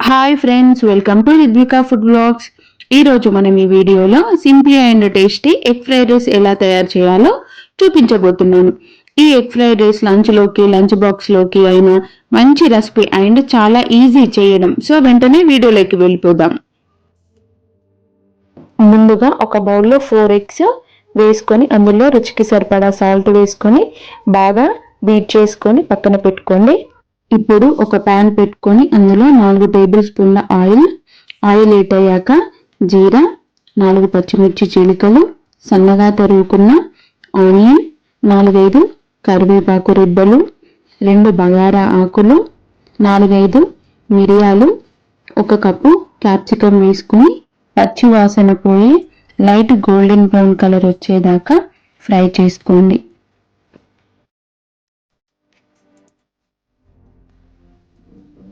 Hi friends, welcome to Ridvika food blogs. ఈరోజు మనం ఈ వీడియోలో simply and tasty egg fried rice ఎలా తయారు చేయాలో చూపించబోతున్నాను. ఈ ఎగ్ ఫ్రైడ్ రైస్ లంచ్లోకి, లంచ్ బాక్స్లోకి అయినా మంచి రెసిపీ అండ్ చాలా ఈజీ చేయడం. సో వెంటనే వీడియోలోకి వెళ్ళిపోదాం. ముందుగా ఒక బౌల్లో 4 ఎగ్స్ వేసుకొని అందులో రుచికి సరిపడా సాల్ట్ వేసుకొని బాగా బీట్ చేసుకొని పక్కన పెట్టుకోండి. ఇప్పుడు ఒక ప్యాన్ పెట్టుకొని అందులో 4 టేబుల్ స్పూన్ల ఆయిల్ హీట్ అయ్యాక జీరా, 4 పచ్చిమిర్చి చీలికలు, సన్నగా తరుగుకున్న ఆనియన్, 4-5 కరివేపాకు రిబ్బలు, 2 బగారా ఆకులు, 4-5 మిరియాలు, 1 కప్పు క్యాప్సికమ్ వేసుకుని పచ్చి వాసన పోయి లైట్ గోల్డెన్ బ్రౌన్ కలర్ వచ్చేదాకా ఫ్రై చేసుకోండి.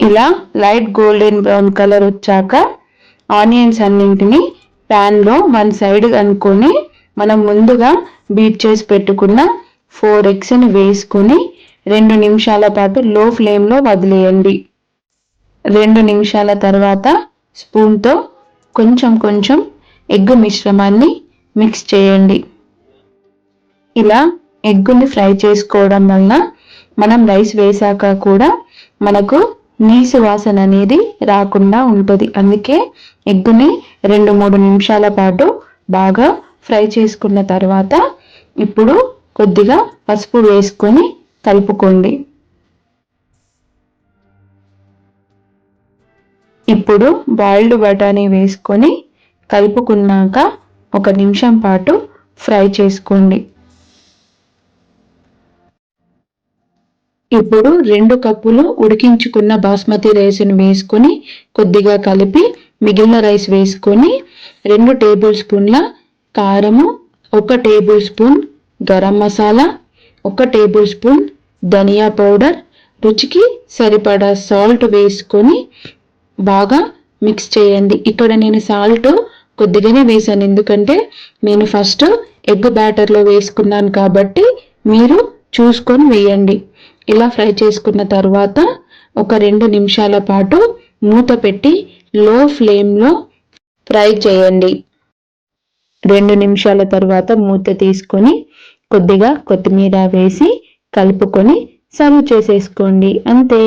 ఇలా లైట్ గోల్డెన్ బ్రౌన్ కలర్ వచ్చాక ఆనియన్స్ అన్నింటినీ ప్యాన్లో 1 సైడ్ అనుకొని మనం ముందుగా బీట్ చేసి పెట్టుకున్న 4 ఎగ్స్ని వేసుకొని 2 నిమిషాల పాటు లో ఫ్లేమ్లో వదిలేయండి. 2 నిమిషాల తర్వాత స్పూన్తో కొంచెం ఎగ్ మిశ్రమాన్ని మిక్స్ చేయండి. ఇలా ఎగ్గుని ఫ్రై చేసుకోవడం వల్ల మనం రైస్ వేసాక కూడా మనకు నీసు వాసన అనేది రాకుండా ఉంటుంది. అందుకే ఎగ్గుని 2-3 నిమిషాల పాటు బాగా ఫ్రై చేసుకున్న తర్వాత ఇప్పుడు కొద్దిగా పసుపు వేసుకొని కలుపుకోండి. ఇప్పుడు బాయిల్డ్ బఠానీ వేసుకొని కలుపుకున్నాక 1 నిమిషం పాటు ఫ్రై చేసుకోండి. ఇప్పుడు 2 కప్పులు ఉడికించుకున్న బాస్మతి రైస్ను వేసుకొని కొద్దిగా కలిపి మిగిలిన రైస్ వేసుకొని 2 టేబుల్ స్పూన్ల కారము, 1 table spoon garam masala, 1 table spoon ధనియా పౌడర్, రుచికి సరిపడా సాల్ట్ వేసుకొని బాగా మిక్స్ చేయండి. ఇక్కడ నేను సాల్ట్ కొద్దిగానే వేసాను, ఎందుకంటే నేను ఫస్ట్ ఎగ్ బ్యాటర్లో వేసుకున్నాను కాబట్టి మీరు చూసుకొని వేయండి. ఇలా ఫ్రై చేసుకున్న తర్వాత ఒక 2 నిమిషాల పాటు మూత పెట్టి లో ఫ్లేమ్లో ఫ్రై చేయండి. 2 నిమిషాల తర్వాత మూత తీసుకొని కొద్దిగా కొత్తిమీర వేసి కలుపుకొని సర్వ్ చేసేసుకోండి. అంతే,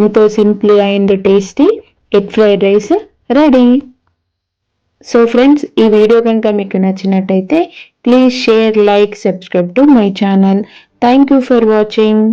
ఎంతో simple and tasty egg fried rice ready. So friends, ఈ వీడియో కనుక మీకు నచ్చినట్టయితే please share, like, subscribe to my channel. Thank you for watching.